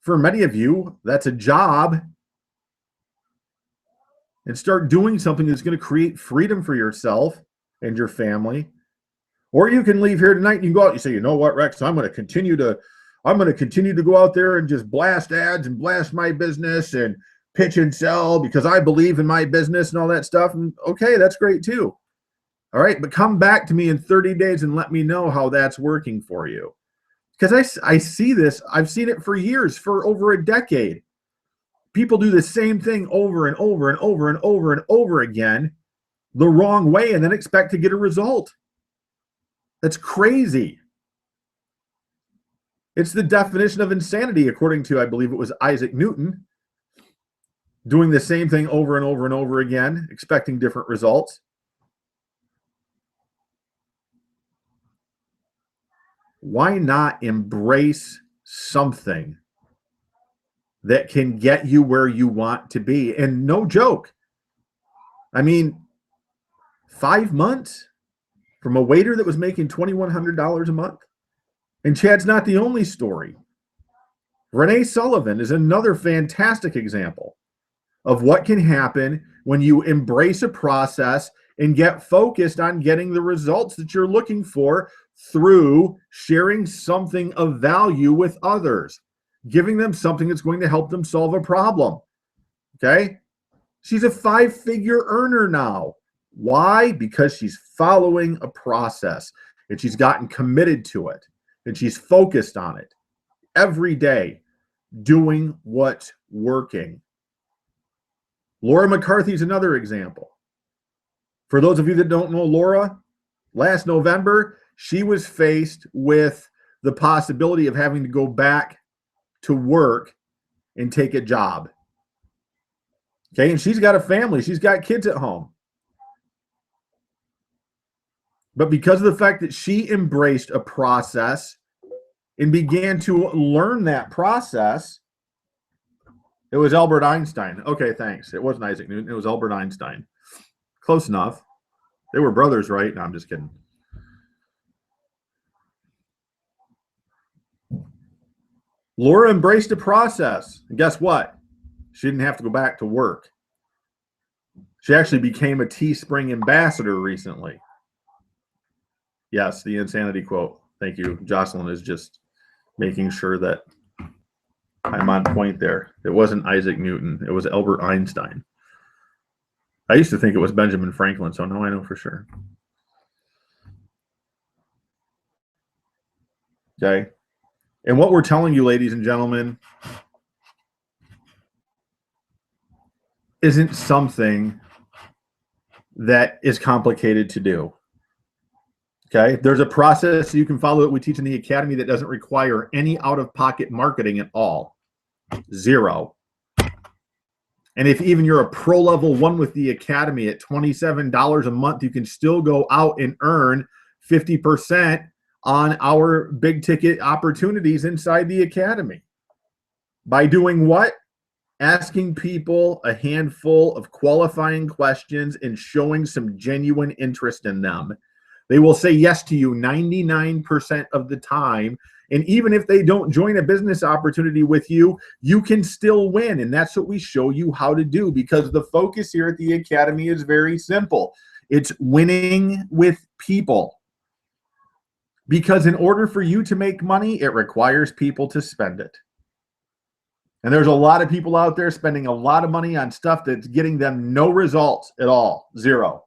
For many of you, that's a job. And start doing something that's going to create freedom for yourself and your family. Or you can leave here tonight and you go out and you say, you know what, Rex, I'm going to continue to go out there and just blast ads and blast my business and pitch and sell because I believe in my business and all that stuff. And okay, that's great too. All right, but come back to me in 30 days and let me know how that's working for you. Because I see this, I've seen it for years, for over a decade. People do the same thing over and over and over and over and over again the wrong way and then expect to get a result. That's crazy. It's the definition of insanity, according to, I believe it was Isaac Newton, doing the same thing over and over and over again, expecting different results. Why not embrace something that can get you where you want to be? And no joke, I mean, 5 months from a waiter that was making $2,100 a month. And Chad's not the only story. Renee Sullivan is another fantastic example of what can happen when you embrace a process and get focused on getting the results that you're looking for through sharing something of value with others, giving them something that's going to help them solve a problem. Okay? She's a 5-figure earner now. Why? Because she's following a process and she's gotten committed to it and she's focused on it every day, doing what's working. Laura McCarthy is another example. For those of you that don't know Laura, last November, she was faced with the possibility of having to go back to work and take a job. Okay, and she's got a family. She's got kids at home. But because of the fact that she embraced a process and began to learn that process, it was Albert Einstein. Okay, thanks. It wasn't Isaac Newton. It was Albert Einstein. Close enough. They were brothers, right? No, I'm just kidding. Laura embraced a process. And guess what? She didn't have to go back to work. She actually became a Teespring ambassador recently. Yes, the insanity quote. Thank you. Jocelyn is just making sure that I'm on point there. It wasn't Isaac Newton. It was Albert Einstein. I used to think it was Benjamin Franklin, so now I know for sure. Okay. And what we're telling you, ladies and gentlemen, isn't something that is complicated to do. Okay. There's a process you can follow that we teach in the Academy that doesn't require any out-of-pocket marketing at all. Zero. And if even you're a pro level 1 with the academy at $27 a month, you can still go out and earn 50% on our big ticket opportunities inside the academy. By doing what? Asking people a handful of qualifying questions and showing some genuine interest in them. They will say yes to you 99% of the time. And even if they don't join a business opportunity with you, you can still win. And that's what we show you how to do, because the focus here at the academy is very simple. It's winning with people. Because in order for you to make money, it requires people to spend it. And there's a lot of people out there spending a lot of money on stuff that's getting them no results at all. Zero.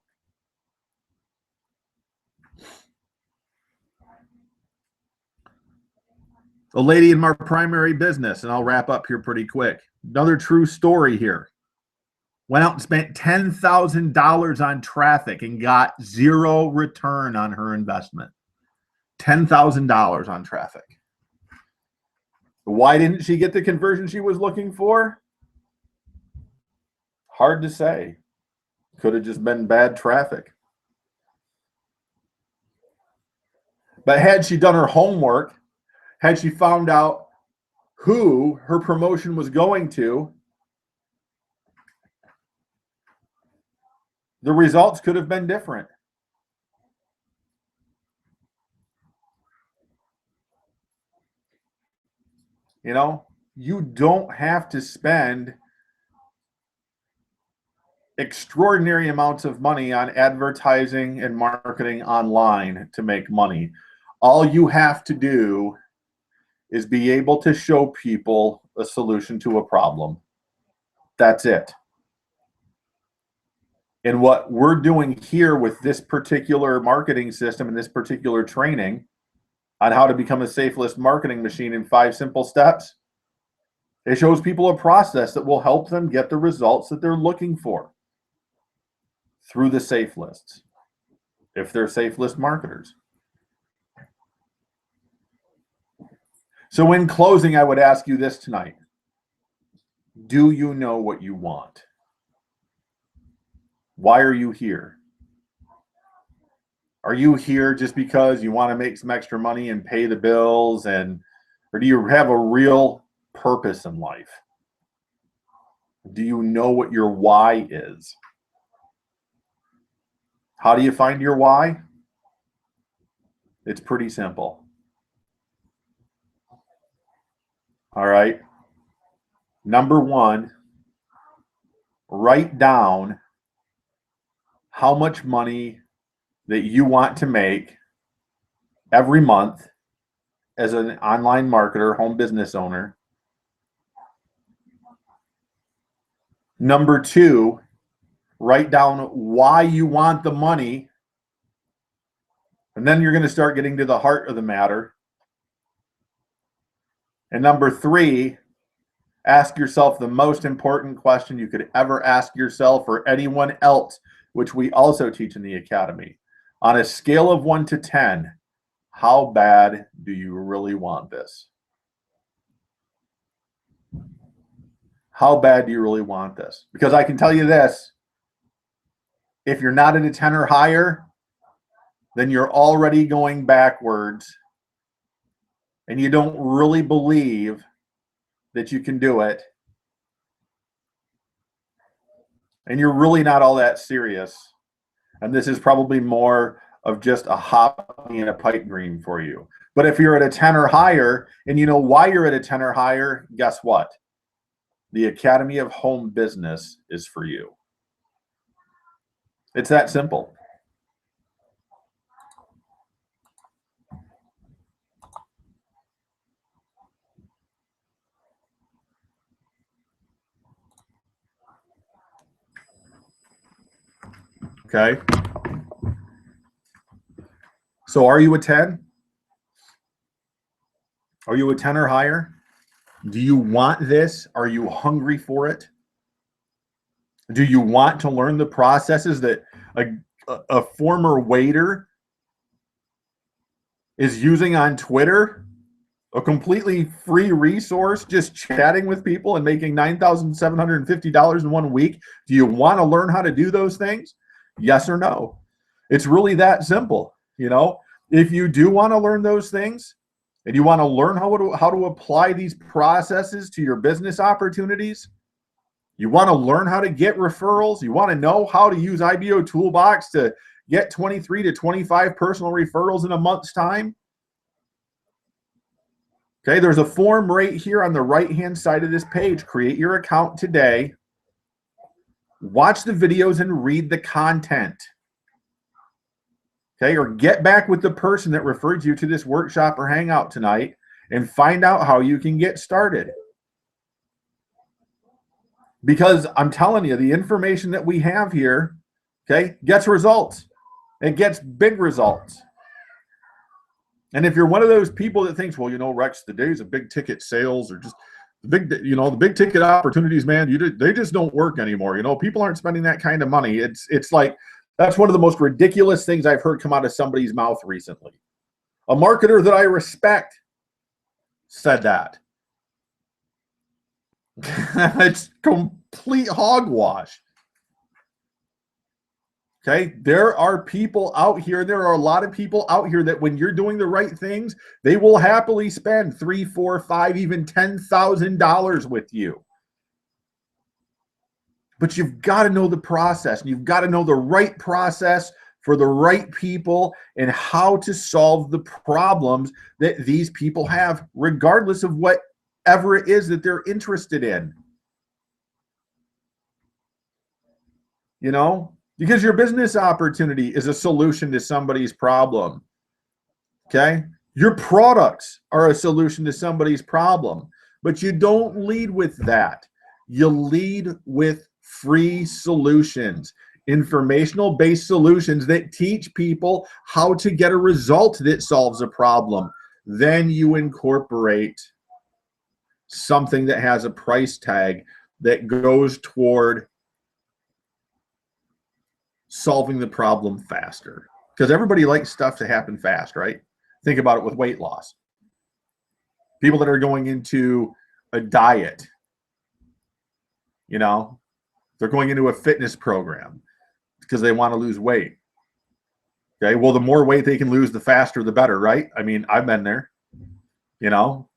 A lady in my primary business, and I'll wrap up here pretty quick. Another true story here. Went out and spent $10,000 on traffic and got zero return on her investment. $10,000 on traffic. Why didn't she get the conversion she was looking for? Hard to say. Could have just been bad traffic. But had she done her homework, had she found out who her promotion was going to, the results could have been different. You know, you don't have to spend extraordinary amounts of money on advertising and marketing online to make money. All you have to do is be able to show people a solution to a problem. That's it. And what we're doing here with this particular marketing system and this particular training on how to become a Safelist marketing machine in 5 simple steps, it shows people a process that will help them get the results that they're looking for through the Safelists, if they're Safelist marketers. So in closing, I would ask you this tonight. Do you know what you want? Why are you here? Are you here just because you want to make some extra money and pay the bills, or do you have a real purpose in life? Do you know what your why is? How do you find your why? It's pretty simple. All right. Number 1, write down how much money that you want to make every month as an online marketer, home business owner. Number 2, write down why you want the money. And then you're going to start getting to the heart of the matter. And number 3, ask yourself the most important question you could ever ask yourself or anyone else, which we also teach in the academy. On a scale of 1 to 10, how bad do you really want this? How bad do you really want this? Because I can tell you this, if you're not at a 10 or higher, then you're already going backwards and you don't really believe that you can do it. And you're really not all that serious. And this is probably more of just a hobby and a pipe dream for you. But if you're at a 10 or higher and you know why you're at a 10 or higher, guess what? The Academy of Home Business is for you. It's that simple. Okay. So are you a 10? Are you a 10 or higher? Do you want this? Are you hungry for it? Do you want to learn the processes that a former waiter is using on Twitter a completely free resource, just chatting with people and making $9,750 in 1 week. Do you want to learn how to do those things? Yes or no? It's really that simple. You know, if you do want to learn those things and you want to learn how to apply these processes to your business opportunities, you want to learn how to get referrals, you want to know how to use IBO Toolbox to get 23 to 25 personal referrals in a month's time. Okay, there's a form right here on the right-hand side of this page. Create your account today. Watch the videos and read the content. Okay, or get back with the person that referred you to this workshop or hangout tonight and find out how you can get started. Because I'm telling you, the information that we have here, okay, gets results. It gets big results. And if you're one of those people that thinks, well, you know, Rex, the days of big ticket sales or just the big ticket opportunities, man, they just don't work anymore. You know, people aren't spending that kind of money. It's like, that's one of the most ridiculous things I've heard come out of somebody's mouth recently. A marketer that I respect said that. It's complete hogwash. Okay, there are people out here, there are a lot of people out here that when you're doing the right things, they will happily spend $3, $4, $5, even $10,000 with you. But you've got to know the process, and you've got to know the right process for the right people and how to solve the problems that these people have, regardless of whatever it is that they're interested in. You know? Because your business opportunity is a solution to somebody's problem. Okay? Your products are a solution to somebody's problem. But you don't lead with that. You lead with free solutions, informational-based solutions that teach people how to get a result that solves a problem. Then you incorporate something that has a price tag that goes toward solving the problem faster, because everybody likes stuff to happen fast, right? Think about it with weight loss. People that are going into a diet, you know, they're going into a fitness program because they want to lose weight. Okay, well, the more weight they can lose, the faster, the better, right? I mean, I've been there, you know.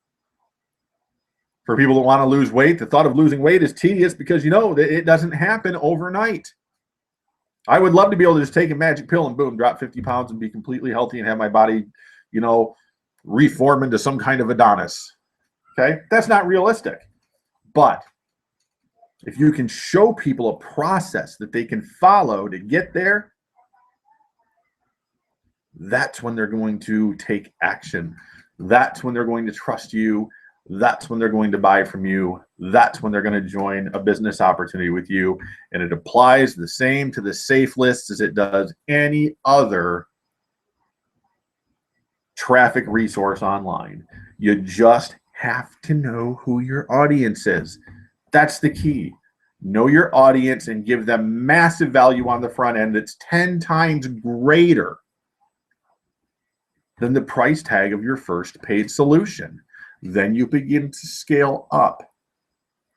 For people that want to lose weight, the thought of losing weight is tedious because, you know, it doesn't happen overnight. I would love to be able to just take a magic pill and boom, drop 50 pounds and be completely healthy and have my body, you know, reform into some kind of Adonis. Okay? That's not realistic. But if you can show people a process that they can follow to get there, that's when they're going to take action. That's when they're going to trust you. That's when they're going to buy from you. That's when they're going to join a business opportunity with you. And it applies the same to the Safelist as it does any other traffic resource online. You just have to know who your audience is. That's the key. Know your audience and give them massive value on the front end that's 10 times greater than the price tag of your first paid solution. Then you begin to scale up.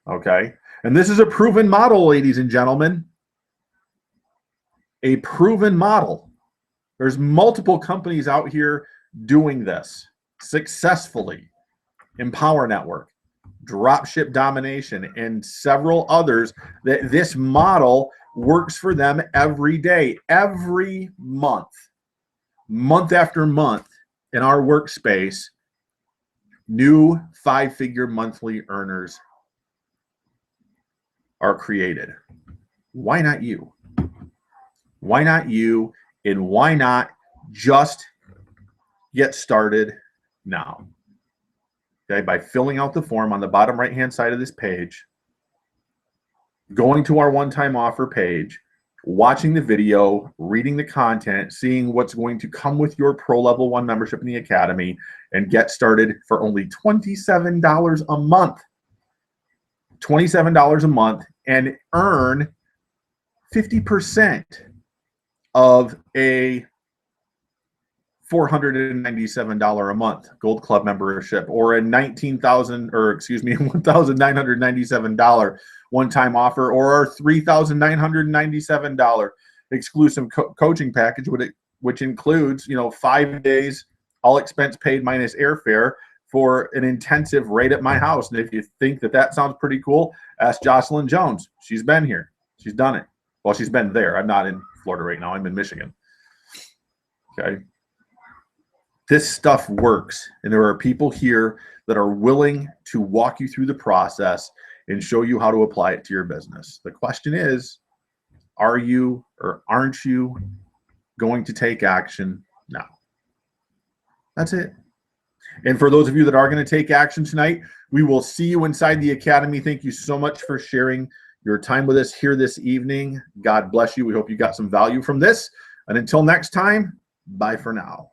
Okay? And this is a proven model, ladies and gentlemen. A proven model. There's multiple companies out here doing this successfully. Empower Network, Dropship Domination, and several others that this model works for them every day, every month after month in our workspace. New 5-figure monthly earners are created. Why not you? Why not you? And why not just get started now? Okay, by filling out the form on the bottom right-hand side of this page, going to our one-time offer page, watching the video, reading the content, seeing what's going to come with your Pro Level 1 membership in the Academy, and get started for only $27 a month. $27 a month, and earn 50% of a $497 a month Gold Club membership, or a $1,997 one-time offer, or our $3,997 exclusive coaching package, which includes 5 days, all expense paid minus airfare, for an intensive right at my house. And if you think that sounds pretty cool, ask Jocelyn Jones. She's been here. She's done it. Well, she's been there. I'm not in Florida right now. I'm in Michigan. Okay. This stuff works, and there are people here that are willing to walk you through the process and show you how to apply it to your business. The question is, are you or aren't you going to take action now? That's it. And for those of you that are going to take action tonight, we will see you inside the academy. Thank you so much for sharing your time with us here this evening. God bless you. We hope you got some value from this. And until next time, bye for now.